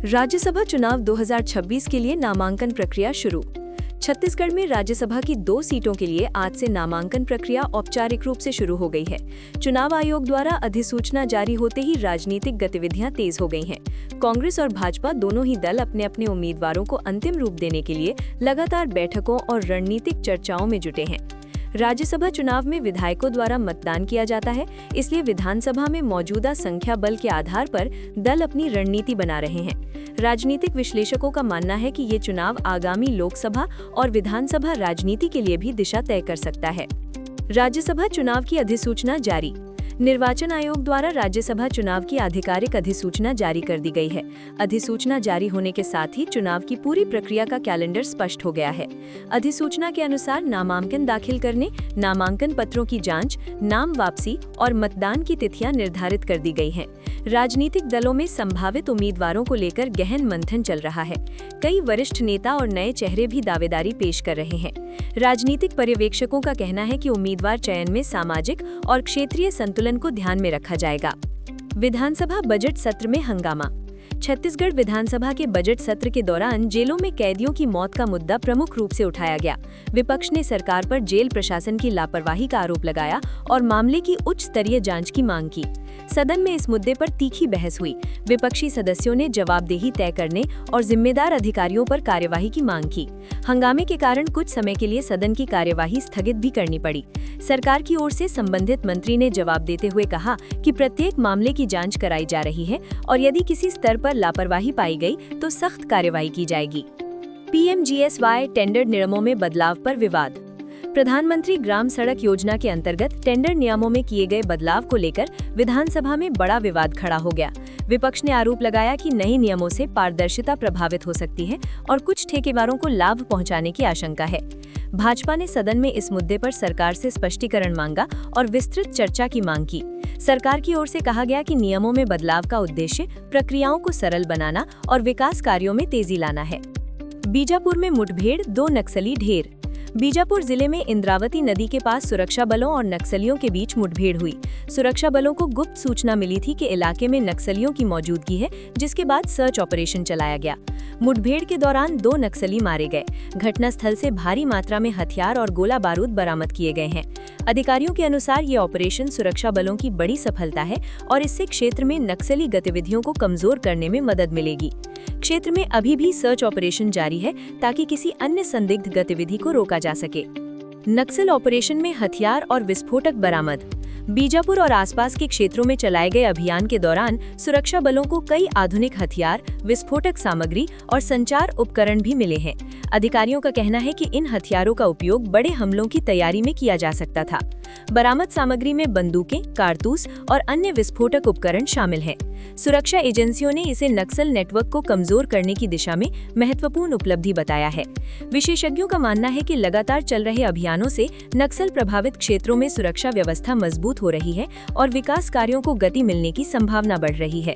राज्यसभा चुनाव 2026 के लिए नामांकन प्रक्रिया शुरू। छत्तीसगढ़ में राज्यसभा की 2 सीटों के लिए आज से नामांकन प्रक्रिया औपचारिक रूप से शुरू हो गई है। चुनाव आयोग द्वारा अधिसूचना जारी होते ही राजनीतिक गतिविधियां तेज हो गई हैं। कांग्रेस और भाजपा दोनों ही दल अपने अपने उम्मीदवारों को अंतिम रूप देने के लिए लगातार बैठकों और रणनीतिक चर्चाओं में जुटे हैं। राज्यसभा चुनाव में विधायकों द्वारा मतदान किया जाता है, इसलिए विधानसभा में मौजूदा संख्या बल के आधार पर दल अपनी रणनीति बना रहे हैं। राजनीतिक विश्लेषकों का मानना है कि ये चुनाव आगामी लोकसभा और विधानसभा राजनीति के लिए भी दिशा तय कर सकता है। राज्यसभा चुनाव की अधिसूचना जारी। निर्वाचन आयोग द्वारा राज्यसभा चुनाव की आधिकारिक अधिसूचना जारी कर दी गई है। अधिसूचना जारी होने के साथ ही चुनाव की पूरी प्रक्रिया का कैलेंडर स्पष्ट हो गया है। अधिसूचना के अनुसार नामांकन दाखिल करने, नामांकन पत्रों की जांच, नाम वापसी और मतदान की तिथियां निर्धारित कर दी गई हैं। राजनीतिक दलों में संभावित उम्मीदवारों को लेकर गहन मंथन चल रहा है। कई वरिष्ठ नेता और नए चेहरे भी दावेदारी पेश कर रहे हैं। राजनीतिक पर्यवेक्षकों का कहना है कि उम्मीदवार चयन में सामाजिक और क्षेत्रीय संतुलन को ध्यान में रखा जाएगा। विधानसभा बजट सत्र में हंगामा। छत्तीसगढ़ विधानसभा के बजट सत्र के दौरान जेलों में कैदियों की मौत का मुद्दा प्रमुख रूप से उठाया गया। विपक्ष ने सरकार पर जेल प्रशासन की लापरवाही का आरोप लगाया और मामले की उच्च स्तरीय जांच की मांग की। सदन में इस मुद्दे पर तीखी बहस हुई। विपक्षी सदस्यों ने जवाबदेही तय करने और जिम्मेदार अधिकारियों पर कार्यवाही की मांग की। हंगामे के कारण कुछ समय के लिए सदन की कार्यवाही स्थगित भी करनी पड़ी। सरकार की ओर से संबंधित मंत्री ने जवाब देते हुए कहा कि प्रत्येक मामले की जांच कराई जा रही है और यदि किसी स्तर पर लापरवाही पाई गई तो सख्त कार्रवाई की जाएगी। पीएमजीएसवाई टेंडर नियमों में बदलाव पर विवाद। प्रधानमंत्री ग्राम सड़क योजना के अंतर्गत टेंडर नियमों में किए गए बदलाव को लेकर विधानसभा में बड़ा विवाद खड़ा हो गया। विपक्ष ने आरोप लगाया कि नए नियमों से पारदर्शिता प्रभावित हो सकती है और कुछ ठेकेदारों को लाभ पहुंचाने की आशंका है। भाजपा ने सदन में इस मुद्दे पर सरकार से स्पष्टीकरण मांगा और विस्तृत चर्चा की मांग की। सरकार की ओर से कहा गया कि नियमों में बदलाव का उद्देश्य प्रक्रियाओं को सरल बनाना और विकास कार्यों में तेजी लाना है। बीजापुर में मुठभेड़, 2 नक्सली ढेर। बीजापुर जिले में इंद्रावती नदी के पास सुरक्षा बलों और नक्सलियों के बीच मुठभेड़ हुई। सुरक्षा बलों को गुप्त सूचना मिली थी कि इलाके में नक्सलियों की मौजूदगी है, जिसके बाद सर्च ऑपरेशन चलाया गया। मुठभेड़ के दौरान 2 नक्सली मारे गए। घटनास्थल से भारी मात्रा में हथियार और गोला बारूद बरामद किए गए हैं। अधिकारियों के अनुसार ये ऑपरेशन सुरक्षा बलों की बड़ी सफलता है और इससे क्षेत्र में नक्सली गतिविधियों को कमजोर करने में मदद मिलेगी। क्षेत्र में अभी भी सर्च ऑपरेशन जारी है ताकि किसी अन्य संदिग्ध गतिविधि को रोका जा सके। नक्सल ऑपरेशन में हथियार और विस्फोटक बरामद। बीजापुर और आसपास के क्षेत्रों में चलाए गए अभियान के दौरान सुरक्षा बलों को कई आधुनिक हथियार, विस्फोटक सामग्री और संचार उपकरण भी मिले हैं। अधिकारियों का कहना है कि इन हथियारों का उपयोग बड़े हमलों की तैयारी में किया जा सकता था। बरामद सामग्री में बंदूकें, कारतूस और अन्य विस्फोटक उपकरण शामिल हैं। सुरक्षा एजेंसियों ने इसे नक्सल नेटवर्क को कमजोर करने की दिशा में महत्वपूर्ण उपलब्धि बताया है। विशेषज्ञों का मानना है कि लगातार चल रहे अभियानों से नक्सल प्रभावित क्षेत्रों में सुरक्षा व्यवस्था मजबूत हो रही है और विकास कार्यों को गति मिलने की संभावना बढ़ रही है।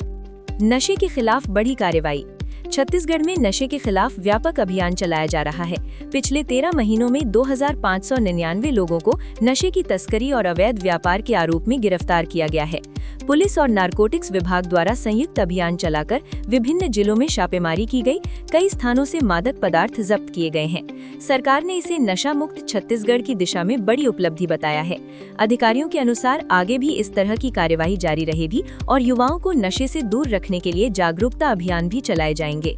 नशे के खिलाफ बड़ी कार्रवाई। छत्तीसगढ़ में नशे के खिलाफ व्यापक अभियान चलाया जा रहा है। पिछले 13 महीनों में 2599 लोगों को नशे की तस्करी और अवैध व्यापार के आरोप में गिरफ्तार किया गया है। पुलिस और नारकोटिक्स विभाग द्वारा संयुक्त अभियान चलाकर विभिन्न जिलों में छापेमारी की गई। कई स्थानों से मादक पदार्थ जब्त किए गए हैं। सरकार ने इसे नशा मुक्त छत्तीसगढ़ की दिशा में बड़ी उपलब्धि बताया है। अधिकारियों के अनुसार आगे भी इस तरह की कार्यवाही जारी रहेगी और युवाओं को नशे से दूर रखने के लिए जागरूकता अभियान भी चलाए जाएंगे।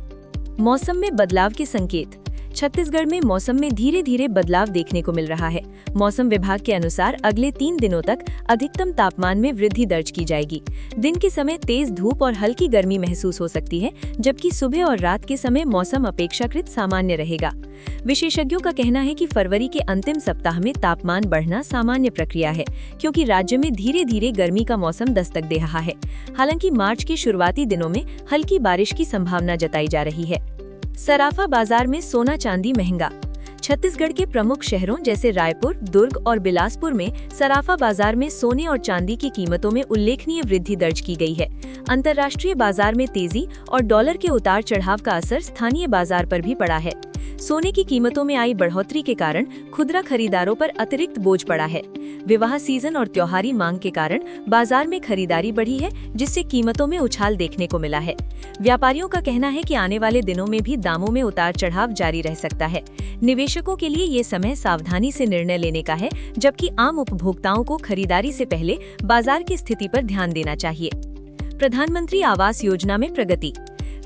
मौसम में बदलाव के संकेत। छत्तीसगढ़ में मौसम में धीरे धीरे बदलाव देखने को मिल रहा है। मौसम विभाग के अनुसार अगले 3 दिनों तक अधिकतम तापमान में वृद्धि दर्ज की जाएगी। दिन के समय तेज धूप और हल्की गर्मी महसूस हो सकती है, जबकि सुबह और रात के समय मौसम अपेक्षाकृत सामान्य रहेगा। विशेषज्ञों का कहना है कि फरवरी के अंतिम सप्ताह में तापमान बढ़ना सामान्य प्रक्रिया है, क्योंकि राज्य में धीरे धीरे गर्मी का मौसम दस्तक दे रहा है। हालांकि मार्च के शुरुआती दिनों में हल्की बारिश की संभावना जताई जा रही है। सराफा बाजार में सोना चांदी महंगा। छत्तीसगढ़ के प्रमुख शहरों जैसे रायपुर, दुर्ग और बिलासपुर में सराफा बाजार में सोने और चांदी की कीमतों में उल्लेखनीय वृद्धि दर्ज की गई है। अंतर्राष्ट्रीय बाजार में तेजी और डॉलर के उतार चढ़ाव का असर स्थानीय बाजार पर भी पड़ा है। सोने की कीमतों में आई बढ़ोतरी के कारण खुदरा खरीदारों पर अतिरिक्त बोझ पड़ा है। विवाह सीजन और त्योहारी मांग के कारण बाजार में खरीदारी बढ़ी है, जिससे कीमतों में उछाल देखने को मिला है। व्यापारियों का कहना है कि आने वाले दिनों में भी दामों में उतार चढ़ाव जारी रह सकता है। निवेशकों के लिए ये समय सावधानी से निर्णय लेने का है, जबकि आम उपभोक्ताओं को खरीदारी से पहले बाजार की स्थिति पर ध्यान देना चाहिए। प्रधानमंत्री आवास योजना में प्रगति।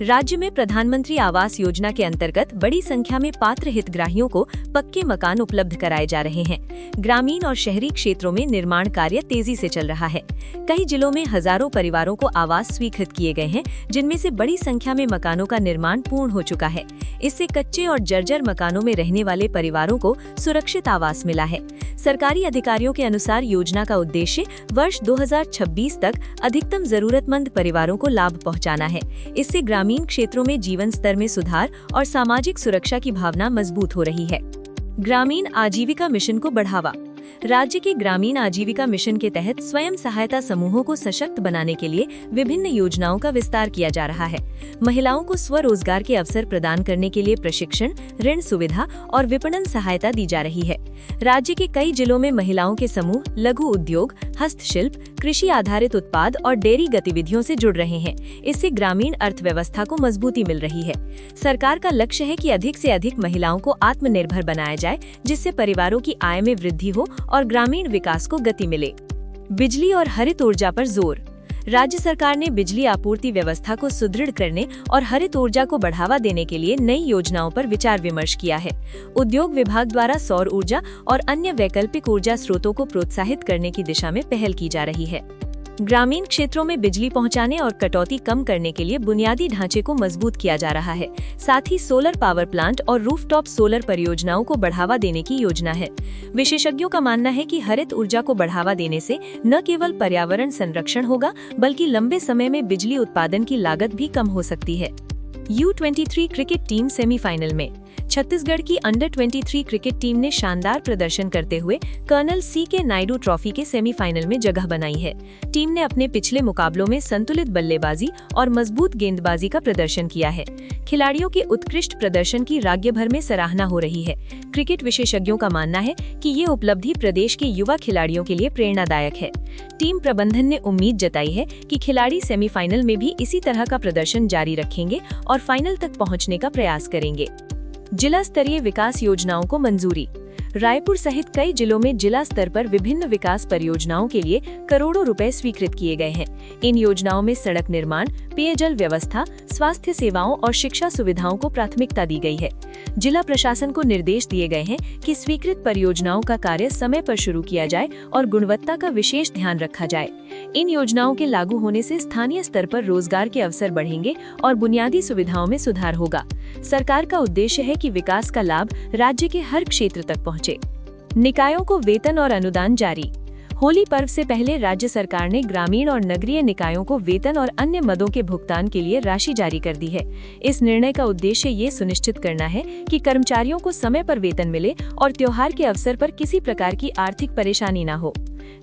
राज्य में प्रधानमंत्री आवास योजना के अंतर्गत बड़ी संख्या में पात्र हितग्राहियों को पक्के मकान उपलब्ध कराए जा रहे हैं। ग्रामीण और शहरी क्षेत्रों में निर्माण कार्य तेजी से चल रहा है। कई जिलों में हजारों परिवारों को आवास स्वीकृत किए गए हैं, जिनमें से बड़ी संख्या में मकानों का निर्माण पूर्ण हो चुका है। इससे कच्चे और जर्जर मकानों में रहने वाले परिवारों को सुरक्षित आवास मिला है। सरकारी अधिकारियों के अनुसार योजना का उद्देश्य वर्ष 2026 तक अधिकतम जरूरतमंद परिवारों को लाभ पहुंचाना है। इससे ग्रामीण क्षेत्रों में जीवन स्तर में सुधार और सामाजिक सुरक्षा की भावना मजबूत हो रही है। ग्रामीण आजीविका मिशन को बढ़ावा। राज्य के ग्रामीण आजीविका मिशन के तहत स्वयं सहायता समूहों को सशक्त बनाने के लिए विभिन्न योजनाओं का विस्तार किया जा रहा है। महिलाओं को स्वरोजगार के अवसर प्रदान करने के लिए प्रशिक्षण, ऋण सुविधा और विपणन सहायता दी जा रही है। राज्य के कई जिलों में महिलाओं के समूह लघु उद्योग, हस्तशिल्प, कृषि आधारित उत्पाद और डेयरी गतिविधियों से जुड़ रहे हैं। इससे ग्रामीण अर्थव्यवस्था को मजबूती मिल रही है। सरकार का लक्ष्य है कि अधिक से अधिक महिलाओं को आत्मनिर्भर बनाया जाए, जिससे परिवारों की आय में वृद्धि हो और ग्रामीण विकास को गति मिले। बिजली और हरित ऊर्जा पर जोर। राज्य सरकार ने बिजली आपूर्ति व्यवस्था को सुदृढ़ करने और हरित ऊर्जा को बढ़ावा देने के लिए नई योजनाओं पर विचार विमर्श किया है। उद्योग विभाग द्वारा सौर ऊर्जा और अन्य वैकल्पिक ऊर्जा स्रोतों को प्रोत्साहित करने की दिशा में पहल की जा रही है। ग्रामीण क्षेत्रों में बिजली पहुंचाने और कटौती कम करने के लिए बुनियादी ढांचे को मजबूत किया जा रहा है। साथ ही सोलर पावर प्लांट और रूफटॉप सोलर परियोजनाओं को बढ़ावा देने की योजना है। विशेषज्ञों का मानना है कि हरित ऊर्जा को बढ़ावा देने से न केवल पर्यावरण संरक्षण होगा, बल्कि लंबे समय में बिजली उत्पादन की लागत भी कम हो सकती है। U23 क्रिकेट टीम सेमीफाइनल में। छत्तीसगढ़ की अंडर 23 क्रिकेट टीम ने शानदार प्रदर्शन करते हुए कर्नल C.K. नायडू ट्रॉफी के सेमीफाइनल में जगह बनाई है। टीम ने अपने पिछले मुकाबलों में संतुलित बल्लेबाजी और मजबूत गेंदबाजी का प्रदर्शन किया है। खिलाड़ियों के उत्कृष्ट प्रदर्शन की राज्य भर में सराहना हो रही है। क्रिकेट विशेषज्ञों का मानना है कि ये उपलब्धि प्रदेश के युवा खिलाड़ियों के लिए प्रेरणादायक है। टीम प्रबंधन ने उम्मीद जताई है कि खिलाड़ी सेमीफाइनल में भी इसी तरह का प्रदर्शन जारी रखेंगे और फाइनल तक पहुंचने का प्रयास करेंगे। जिला स्तरीय विकास योजनाओं को मंजूरी। रायपुर सहित कई जिलों में जिला स्तर पर विभिन्न विकास परियोजनाओं के लिए करोड़ों रुपए स्वीकृत किए गए हैं। इन योजनाओं में सड़क निर्माण, पेयजल व्यवस्था, स्वास्थ्य सेवाओं और शिक्षा सुविधाओं को प्राथमिकता दी गई है। जिला प्रशासन को निर्देश दिए गए हैं कि स्वीकृत परियोजनाओं का कार्य समय पर शुरू किया जाए और गुणवत्ता का विशेष ध्यान रखा जाए। इन योजनाओं के लागू होने से स्थानीय स्तर पर रोजगार के अवसर बढ़ेंगे और बुनियादी सुविधाओं में सुधार होगा। सरकार का उद्देश्य है कि विकास का लाभ राज्य के हर क्षेत्र तक पहुंचे। निकायों को वेतन और अनुदान जारी। होली पर्व से पहले राज्य सरकार ने ग्रामीण और नगरीय निकायों को वेतन और अन्य मदों के भुगतान के लिए राशि जारी कर दी है। इस निर्णय का उद्देश्य ये सुनिश्चित करना है कि कर्मचारियों को समय पर वेतन मिले और त्योहार के अवसर पर किसी प्रकार की आर्थिक परेशानी न हो।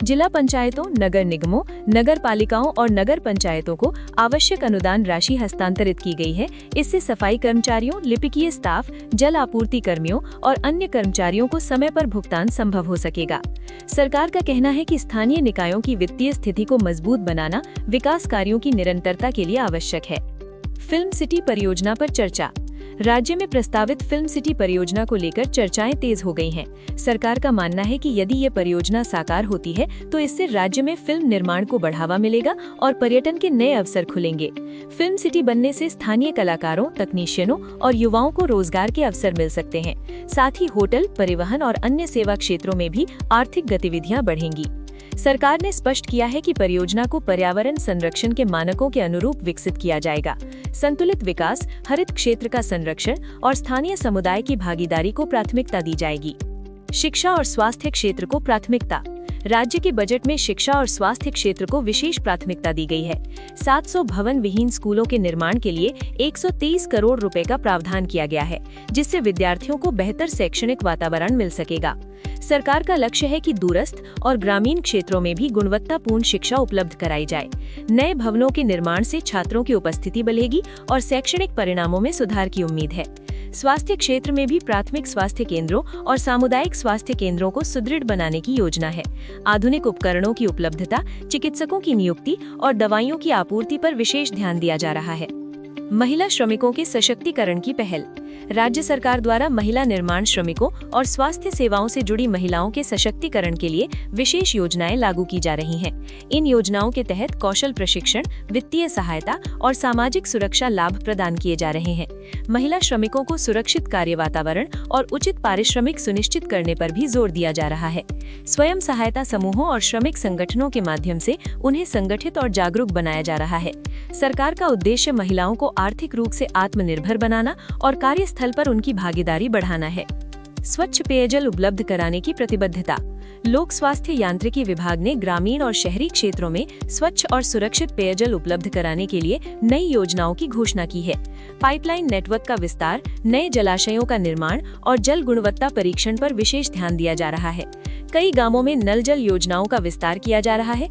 जिला पंचायतों, नगर निगमों, नगर पालिकाओं और नगर पंचायतों को आवश्यक अनुदान राशि हस्तांतरित की गई है। इससे सफाई कर्मचारियों, लिपिकीय स्टाफ, जल आपूर्ति कर्मियों और अन्य कर्मचारियों को समय पर भुगतान संभव हो सकेगा। सरकार का कहना है कि स्थानीय निकायों की वित्तीय स्थिति को मजबूत बनाना विकास कार्यों की निरंतरता के लिए आवश्यक है। फिल्म सिटी परियोजना पर चर्चा। राज्य में प्रस्तावित फिल्म सिटी परियोजना को लेकर चर्चाएं तेज हो गई हैं। सरकार का मानना है कि यदि ये परियोजना साकार होती है तो इससे राज्य में फिल्म निर्माण को बढ़ावा मिलेगा और पर्यटन के नए अवसर खुलेंगे। फिल्म सिटी बनने से स्थानीय कलाकारों, तकनीशियनों और युवाओं को रोजगार के अवसर मिल सकते हैं। साथ ही होटल, परिवहन और अन्य सेवा क्षेत्रों में भी आर्थिक गतिविधियां बढ़ेंगी। सरकार ने स्पष्ट किया है कि परियोजना को पर्यावरण संरक्षण के मानकों के अनुरूप विकसित किया जाएगा। संतुलित विकास, हरित क्षेत्र का संरक्षण और स्थानीय समुदाय की भागीदारी को प्राथमिकता दी जाएगी। शिक्षा और स्वास्थ्य क्षेत्र को प्राथमिकता। राज्य के बजट में शिक्षा और स्वास्थ्य क्षेत्र को विशेष प्राथमिकता दी गई है। 700 भवन विहीन स्कूलों के निर्माण के लिए 123 करोड़ रुपए का प्रावधान किया गया है, जिससे विद्यार्थियों को बेहतर शैक्षणिक वातावरण मिल सकेगा। सरकार का लक्ष्य है कि दूरस्थ और ग्रामीण क्षेत्रों में भी गुणवत्तापूर्ण शिक्षा उपलब्ध कराई जाए। नए भवनों के निर्माण से छात्रों की उपस्थिति बढ़ेगी और शैक्षणिक परिणामों में सुधार की उम्मीद है। स्वास्थ्य क्षेत्र में भी प्राथमिक स्वास्थ्य केंद्रों और सामुदायिक स्वास्थ्य केंद्रों को सुदृढ़ बनाने की योजना है। आधुनिक उपकरणों की उपलब्धता, चिकित्सकों की नियुक्ति और दवाइयों की आपूर्ति पर विशेष ध्यान दिया जा रहा है। महिला श्रमिकों के सशक्तिकरण की पहल। राज्य सरकार द्वारा महिला निर्माण श्रमिकों और स्वास्थ्य सेवाओं से जुड़ी महिलाओं के सशक्तिकरण के लिए विशेष योजनाएं लागू की जा रही हैं। इन योजनाओं के तहत कौशल प्रशिक्षण, वित्तीय सहायता और सामाजिक सुरक्षा लाभ प्रदान किए जा रहे हैं। महिला श्रमिकों को सुरक्षित कार्य वातावरण और उचित पारिश्रमिक सुनिश्चित करने पर भी जोर दिया जा रहा है। स्वयं सहायता समूहों और श्रमिक संगठनों के माध्यम से उन्हें संगठित और जागरूक बनाया जा रहा है। सरकार का उद्देश्य महिलाओं को आर्थिक रूप से आत्मनिर्भर बनाना और कार्यस्थल पर उनकी भागीदारी बढ़ाना है। स्वच्छ पेयजल उपलब्ध कराने की प्रतिबद्धता। लोक स्वास्थ्य यांत्रिकी विभाग ने ग्रामीण और शहरी क्षेत्रों में स्वच्छ और सुरक्षित पेयजल उपलब्ध कराने के लिए नई योजनाओं की घोषणा की है। पाइपलाइन नेटवर्क का विस्तार, नए जलाशयों का निर्माण और जल गुणवत्ता परीक्षण पर विशेष ध्यान दिया जा रहा है। कई गांवों में नल जल योजनाओं का विस्तार किया जा रहा है,